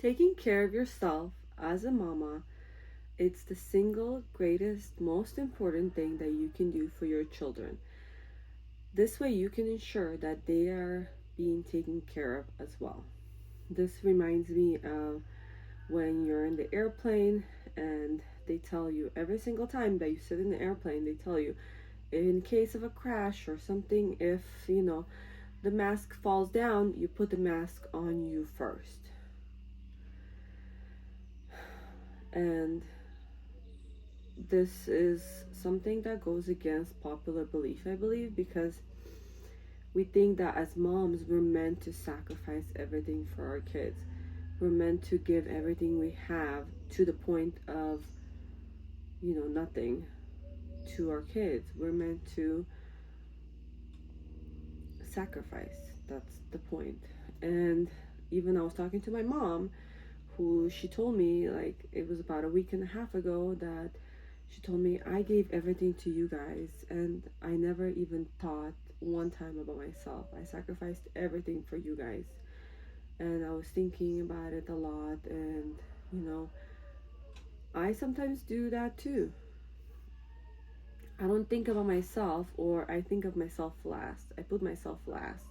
Taking care of yourself as a mama, it's the single greatest, most important thing that you can do for your children. This way, you can ensure that they are being taken care of as well. This reminds me of when you're in the airplane and they tell you every single time that you sit in the airplane, they tell you in case of a crash or something, if the mask falls down, you put the mask on you first. And this is something that goes against popular belief, I believe, because we think that as moms, we're meant to sacrifice everything for our kids. We're meant to give everything we have to the point of, nothing to our kids. We're meant to sacrifice. That's the point. And even I was talking to my mom, who she told me, like, it was about a week and a half ago, that she told me, I gave everything to you guys, and I never even thought one time about myself. I sacrificed everything for you guys. And I was thinking about it a lot, and I sometimes do that too. I don't think about myself, or I think of myself last. I put myself last.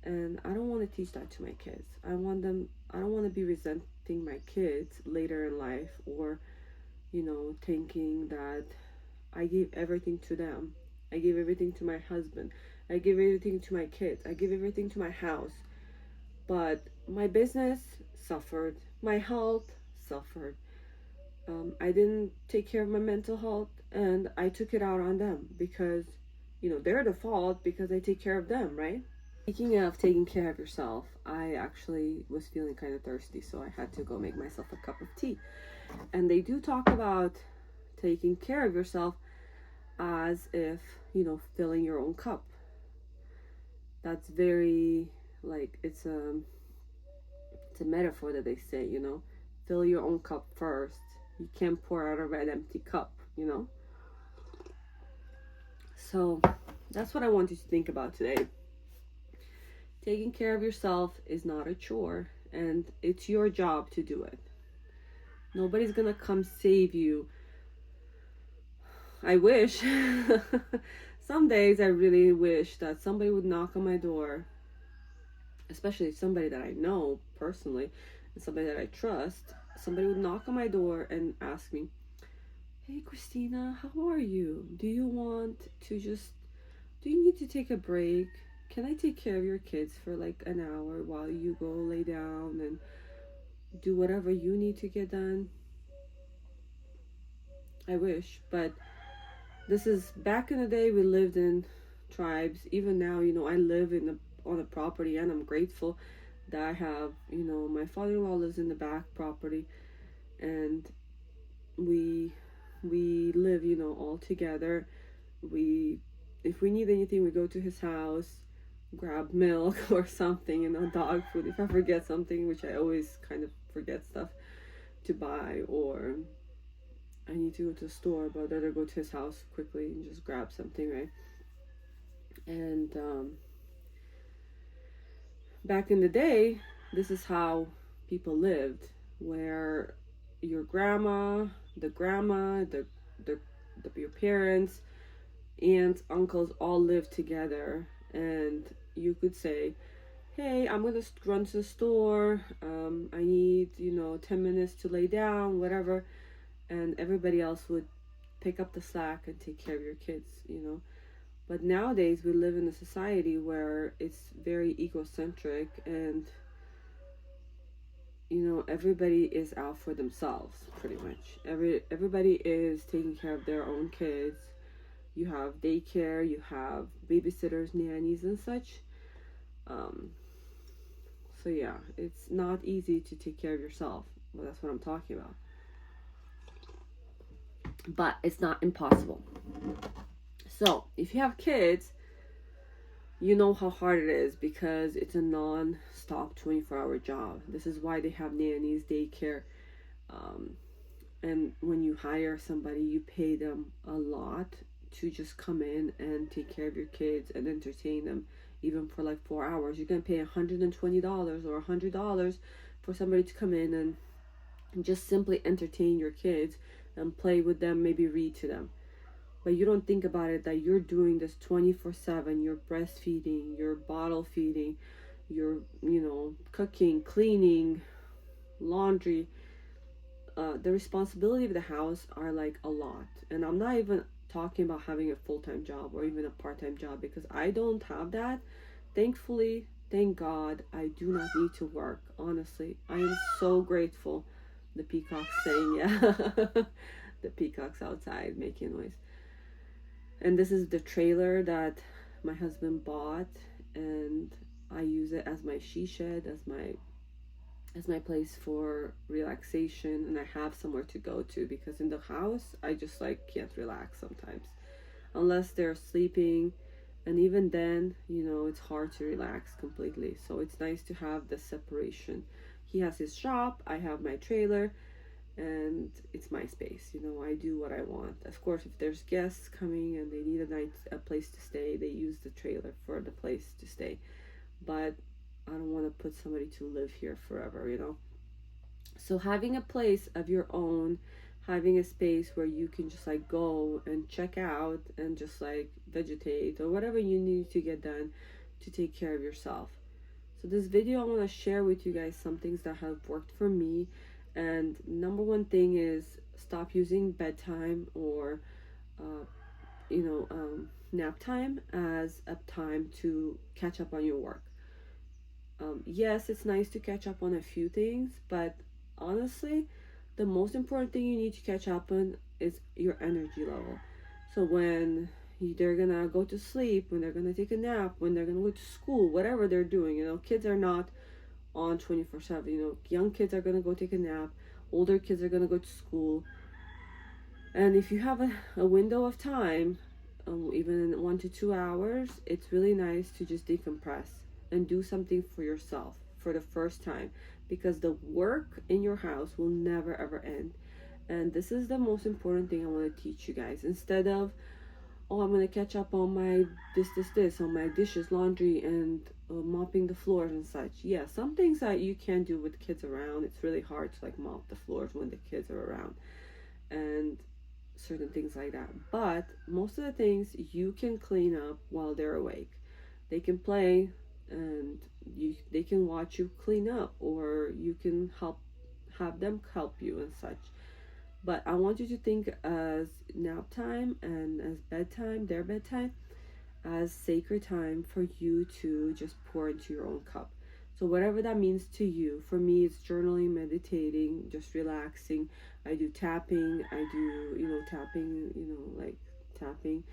And I don't want to teach that to my kids. I don't want to be resenting my kids later in life, or thinking that I gave everything to them. I gave everything to my husband. I gave everything to my kids. I gave everything to my house. But my business suffered. My health suffered. I didn't take care of my mental health, and I took it out on them because, they're the fault because I take care of them, right? Speaking of taking care of yourself, I actually was feeling kind of thirsty, so I had to go make myself a cup of tea. And they do talk about taking care of yourself as if, filling your own cup. That's very, like, it's a metaphor that they say, fill your own cup first. You can't pour out of an empty cup. So that's what I want you to think about today. Taking care of yourself is not a chore, and it's your job to do it. Nobody's gonna come save you. I wish. Some days I really wish that somebody would knock on my door, especially somebody that I know personally and somebody that I trust. Somebody would knock on my door and ask me, hey Christina, how are you? Do you need to take a break? Can I take care of your kids for like an hour while you go lay down and do whatever you need to get done? I wish, but this is back in the day. We lived in tribes. Even now, I live on a property, and I'm grateful that I have, my father-in-law lives in the back property, and we live, all together. If we need anything, we go to his house, grab milk or something, dog food. If I forget something, which I always kind of forget stuff to buy, or I need to go to the store, but I'd rather go to his house quickly and just grab something, right? And back in the day, this is how people lived, where your grandma, your parents, aunts, uncles all lived together, and you could say, hey, I'm gonna run to the store, I need 10 minutes to lay down, whatever, and everybody else would pick up the slack and take care of your kids. But nowadays we live in a society where it's very egocentric, and everybody is out for themselves pretty much. Everybody is taking care of their own kids. You have daycare, you have babysitters, nannies, and such. So yeah, it's not easy to take care of yourself. Well, that's what I'm talking about. But it's not impossible. So if you have kids, you know how hard it is, because it's a non-stop 24-hour job. This is why they have nannies, daycare, and when you hire somebody, you pay them a lot to just come in and take care of your kids and entertain them, even for like 4 hours. You're gonna pay $120 or $100 for somebody to come in and just simply entertain your kids and play with them, maybe read to them. But you don't think about it that you're doing this 24/7. You're breastfeeding, you're bottle feeding, you're, cooking, cleaning, laundry. The responsibility of the house are like a lot. And I'm not even talking about having a full-time job or even a part-time job, because I don't have that. Thankfully, thank God, I do not need to work. Honestly, I am so grateful. The peacock's saying, yeah. The peacock's outside making noise. And this is the trailer that my husband bought, and I use it as my she shed, as my place for relaxation, and I have somewhere to go to, because in the house I just like can't relax sometimes unless they're sleeping, and even then, it's hard to relax completely. So it's nice to have the separation. He has his shop, I have my trailer, and it's my space. I do what I want. Of course, if there's guests coming and they need a place to stay, they use the trailer for the place to stay. But I don't want to put somebody to live here forever. So having a place of your own, having a space where you can just like go and check out and just like vegetate or whatever you need to get done to take care of yourself. So this video, I want to share with you guys some things that have worked for me. And number one thing is stop using bedtime or nap time as a time to catch up on your work. Yes, it's nice to catch up on a few things, but honestly, the most important thing you need to catch up on is your energy level. So when they're gonna go to sleep, when they're gonna take a nap, when they're gonna go to school, whatever they're doing, kids are not on 24/7. Young kids are gonna go take a nap, older kids are gonna go to school. And if you have a window of time, even 1 to 2 hours, it's really nice to just decompress and do something for yourself for the first time, because the work in your house will never ever end. And this is the most important thing I want to teach you guys. Instead of, oh, I'm going to catch up on my this, on my dishes, laundry, and mopping the floors and such. Yeah, some things that you can do with kids around. It's really hard to like mop the floors when the kids are around and certain things like that. But most of the things you can clean up while they're awake. They can play, and they can watch you clean up, or you can have them help you and such. But I want you to think as nap time and as bedtime, their bedtime, as sacred time for you to just pour into your own cup. So whatever that means to you. For me, it's journaling, meditating, just relaxing. I do tapping. I do tapping, like tapping.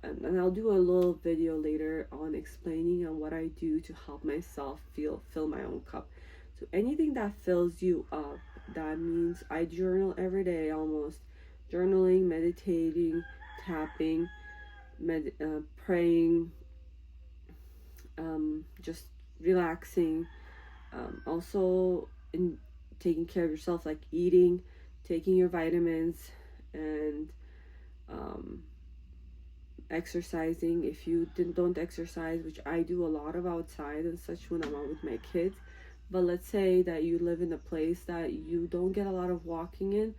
And I'll do a little video later on explaining on what I do to help myself fill my own cup. So anything that fills you up, that means I journal every day almost. Journaling, meditating, tapping, praying, just relaxing. Also in taking care of yourself, like eating, taking your vitamins, and exercising. If you don't exercise, which I do a lot of outside and such when I'm out with my kids, but let's say that you live in a place that you don't get a lot of walking in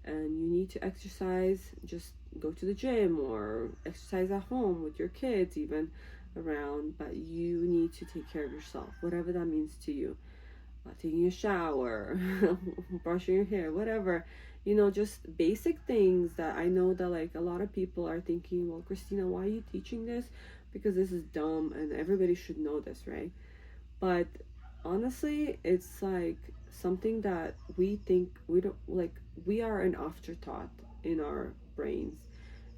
and you need to exercise, just go to the gym or exercise at home with your kids even around. But you need to take care of yourself, whatever that means to you. Taking a shower, brushing your hair, whatever, just basic things that I know that like a lot of people are thinking, well, Christina, why are you teaching this? Because this is dumb and everybody should know this, right? But honestly, it's like something that we think we don't like. We are an afterthought in our brains,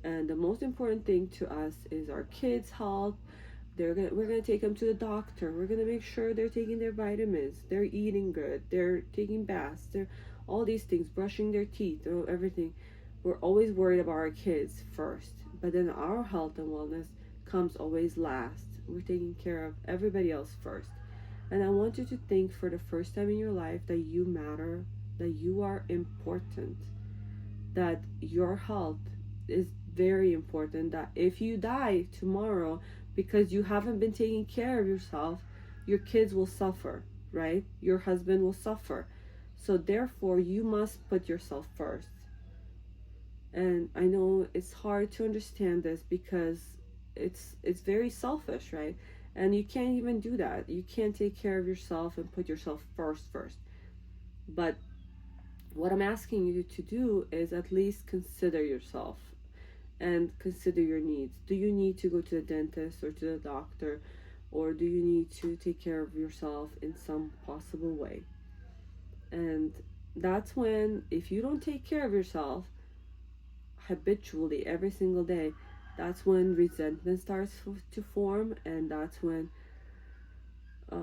and the most important thing to us is our kids' health. We're gonna take them to the doctor. We're gonna make sure they're taking their vitamins, they're eating good, they're taking baths, they're all these things, brushing their teeth, or everything. We're always worried about our kids first, but then our health and wellness comes always last. We're taking care of everybody else first. And I want you to think for the first time in your life that you matter, that you are important, that your health is very important, that if you die tomorrow because you haven't been taking care of yourself, your kids will suffer. right? Your husband will suffer. So therefore, you must put yourself first. And I know it's hard to understand this because it's very selfish, right? And you can't even do that. You can't take care of yourself and put yourself first. But what I'm asking you to do is at least consider yourself and consider your needs. Do you need to go to the dentist or to the doctor, or do you need to take care of yourself in some possible way? And that's when, if you don't take care of yourself habitually every single day, that's when resentment starts to form, and that's when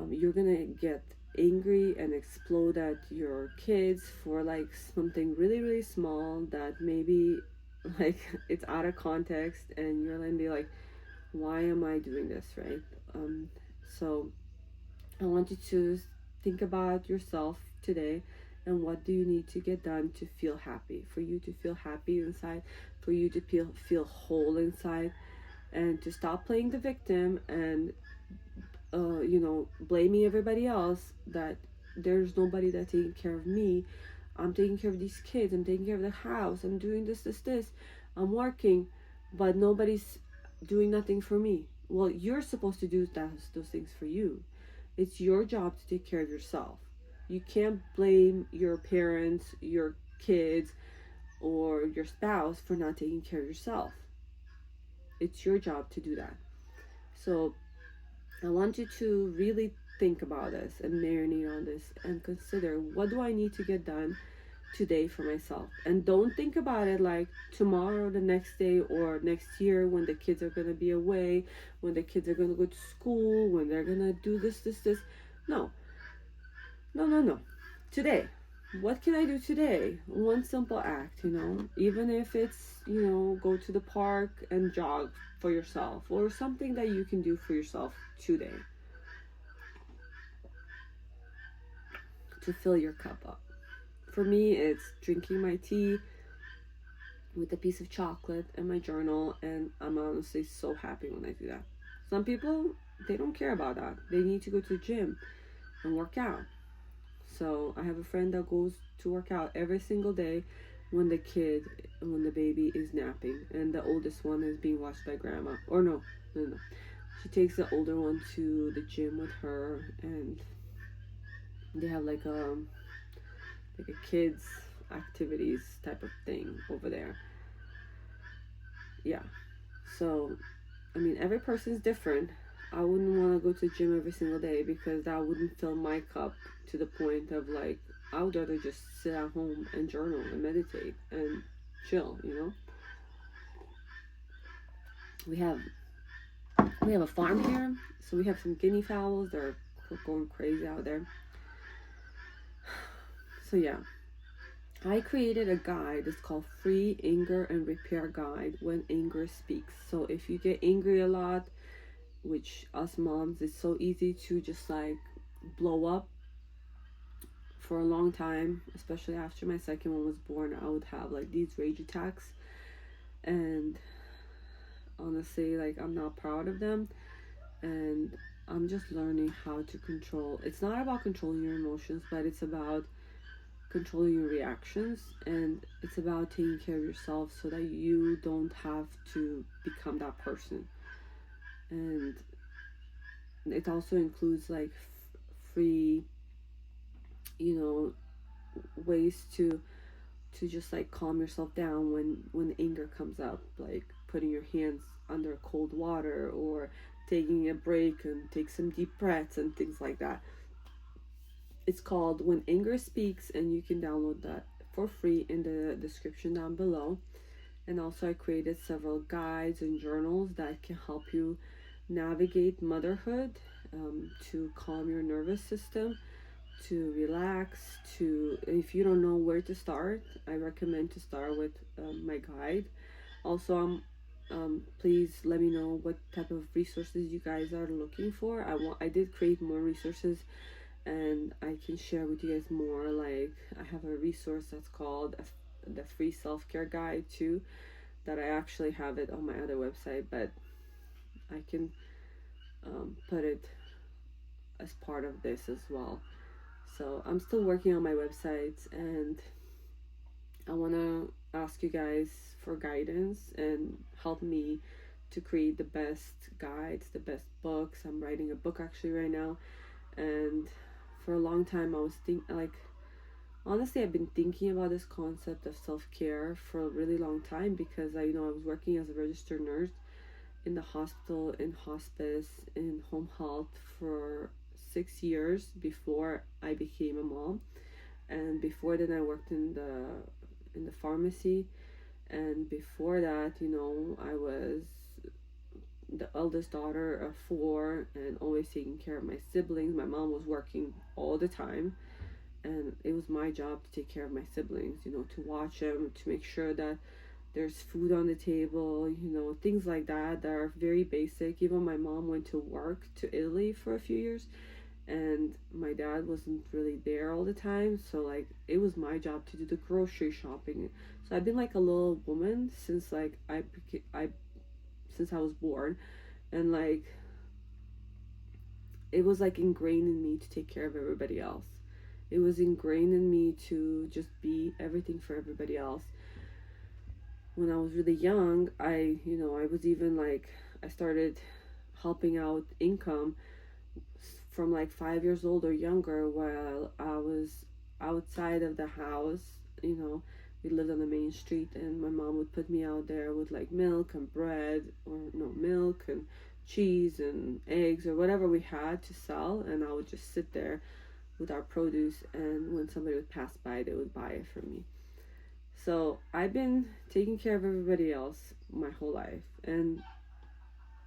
you're gonna get angry and explode at your kids for like something really small that maybe like it's out of context, and you're gonna be like, why am I doing this, right? So I want you to think about yourself today, and what do you need to get done to feel happy, for you to feel happy inside, for you to feel whole inside, and to stop playing the victim and blaming everybody else that there's nobody that's taking care of me. I'm taking care of these kids, I'm taking care of the house, I'm doing this, I'm working, but nobody's doing nothing for me. Well, you're supposed to do those things for you. It's your job to take care of yourself. You can't blame your parents, your kids, or your spouse for not taking care of yourself. It's your job to do that. So I want you to really think about this and marinate on this and consider, what do I need to get done today for myself? And don't think about it like tomorrow, the next day, or next year when the kids are going to be away, when the kids are going to go to school, when they're going to do this. No, no. Today. What can I do today? One simple act, even if it's, go to the park and jog for yourself, or something that you can do for yourself today to fill your cup up. For me, it's drinking my tea with a piece of chocolate and my journal, and I'm honestly so happy when I do that. Some people, they don't care about that. They need to go to the gym and work out. So I have a friend that goes to work out every single day when the baby is napping, and the oldest one is being watched by grandma. Or no. She takes the older one to the gym with her, and they have like a kids activities type of thing over there. Yeah. So, I mean, every person's different. I wouldn't want to go to the gym every single day because that wouldn't fill my cup to the point of like, I would rather just sit at home and journal and meditate and chill. We have a farm here, so we have some guinea fowls. They're going crazy out there. So yeah, I created a guide. It's called Free Anger and Repair Guide When Anger Speaks. So if you get angry a lot, which us moms, it's so easy to just like blow up for a long time, especially after my second one was born. I would have like these rage attacks, and honestly, like, I'm not proud of them, and I'm just learning how to control. It's not about controlling your emotions, but it's about controlling your reactions, and it's about taking care of yourself so that you don't have to become that person. And it also includes like free, ways to just like calm yourself down when anger comes up, like putting your hands under cold water, or taking a break and take some deep breaths and things like that. It's called When Anger Speaks, and you can download that for free in the description down below. And also I created several guides and journals that can help you navigate motherhood, to calm your nervous system, to relax, if you don't know where to start, I recommend to start with my guide. Also, please let me know what type of resources you guys are looking for. I did create more resources, and I can share with you guys more. Like, I have a resource that's called the Free Self-Care Guide too, that I actually have it on my other website, but I can put it as part of this as well. So I'm still working on my websites, and I want to ask you guys for guidance and help me to create the best guides, the best books. I'm writing a book actually right now, and for a long time I was honestly, I've been thinking about this concept of self-care for a really long time, because I was working as a registered nurse in the hospital, in hospice, in home health for 6 years before I became a mom. And before then I worked in the pharmacy, and before that, I was the eldest daughter of four and always taking care of my siblings. My mom was working all the time, and it was my job to take care of my siblings, to watch them, to make sure that there's food on the table, things like that that are very basic. Even my mom went to work to Italy for a few years, and my dad wasn't really there all the time, so like it was my job to do the grocery shopping. So I've been like a little woman since like I since I was born, and like it was like ingrained in me to take care of everybody else. It was ingrained in me to just be everything for everybody else. When I was really young, I was even like, I started helping out income from like 5 years old or younger, while I was outside of the house. We lived on the main street, and my mom would put me out there with like milk and bread, or no, milk and cheese and eggs or whatever we had to sell, and I would just sit there with our produce, and when somebody would pass by, they would buy it from me. So I've been taking care of everybody else my whole life, and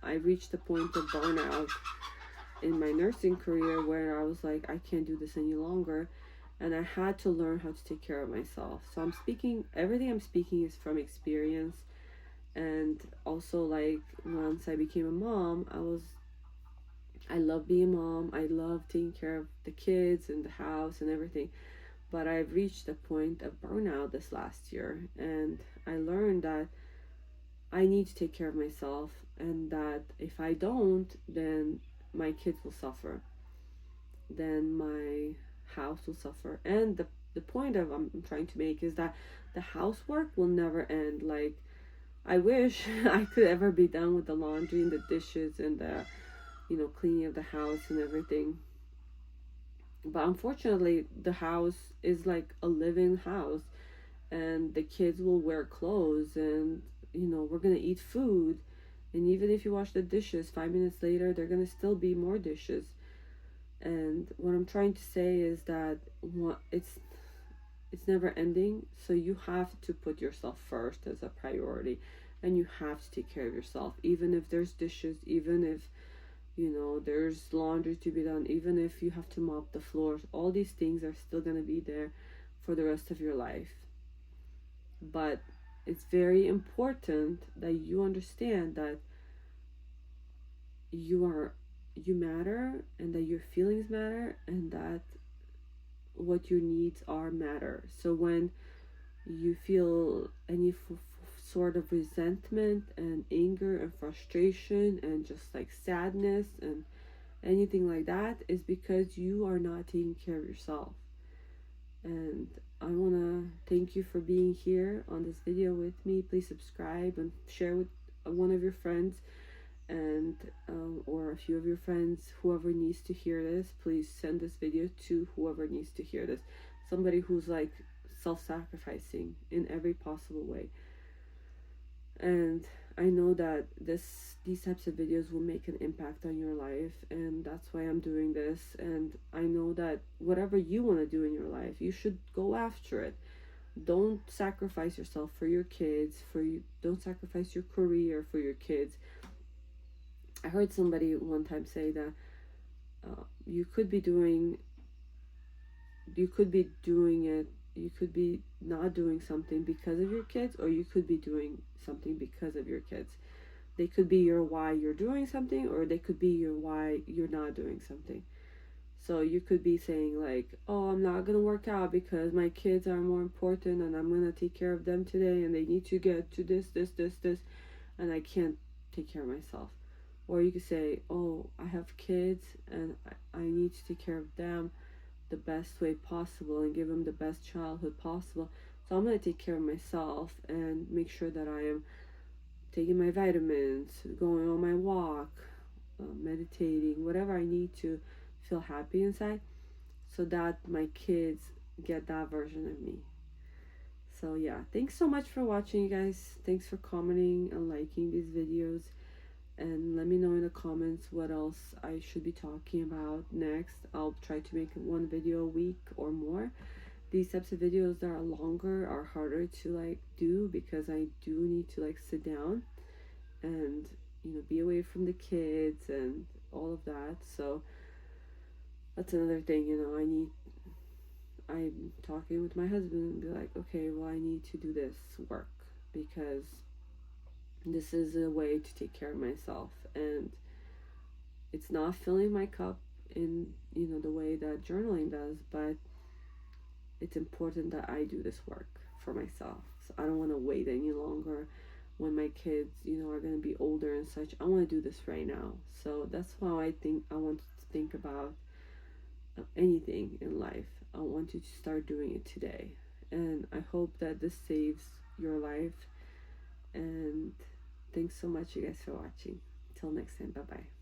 I reached a point of burnout in my nursing career where I was like, I can't do this any longer, and I had to learn how to take care of myself. So everything I'm speaking is from experience, and also like once I became a mom, I love being a mom. I love taking care of the kids and the house and everything. But I've reached a point of burnout this last year, and I learned that I need to take care of myself, and that if I don't, then my kids will suffer. Then my house will suffer. And the point of I'm trying to make is that the housework will never end. Like, I wish I could ever be done with the laundry and the dishes and the cleaning of the house and everything. But unfortunately, the house is like a living house, and the kids will wear clothes, and we're gonna eat food, and even if you wash the dishes 5 minutes later, they're gonna still be more dishes. And what I'm trying to say is that it's never ending, so you have to put yourself first as a priority, and you have to take care of yourself, even if there's dishes, even if there's laundry to be done, even if you have to mop the floors. All these things are still going to be there for the rest of your life. But it's very important that you understand that you matter, and that your feelings matter, and that what your needs are matter. So when you feel any sort of resentment and anger and frustration and just like sadness and anything like that, is because you are not taking care of yourself. And I want to thank you for being here on this video with me. Please subscribe and share with one of your friends, and or a few of your friends. Whoever needs to hear this, please send this video to whoever needs to hear this. Somebody who's like self-sacrificing in every possible way. And I know that these types of videos will make an impact on your life, and that's why I'm doing this. And I know that whatever you want to do in your life, you should go after it. Don't sacrifice yourself for your kids, don't sacrifice your career for your kids. I heard somebody one time say that you could be doing it, you could be not doing something because of your kids, or you could be doing something because of your kids. They could be your why you're doing something, or they could be your why you're not doing something. So you could be saying like, oh, I'm not gonna work out because my kids are more important, and I'm gonna take care of them today, and they need to get to this, and I can't take care of myself. Or you could say, oh, I have kids and I need to take care of them. the best way possible and give them the best childhood possible. So I'm going to take care of myself and make sure that I am taking my vitamins, going on my walk, meditating, whatever I need to feel happy inside, so that my kids get that version of me. So yeah, thanks so much for watching, you guys. Thanks for commenting and liking these videos, and let me know in the comments what else I should be talking about next. I'll try to make one video a week or more. These types of videos that are longer are harder to like do, because I do need to like sit down and, you know, be away from the kids and all of that. So that's another thing, you know, I'm talking with my husband and be like, okay, well, I need to do this work, because this is a way to take care of myself, and it's not filling my cup in, you know, the way that journaling does, but it's important that I do this work for myself. So I don't want to wait any longer when my kids, you know, are going to be older and such. I want to do this right now. So that's how I think I want to think about anything in life. I want you to start doing it today. And I hope that this saves your life. And thanks so much, you guys, for watching. Till next time. Bye bye.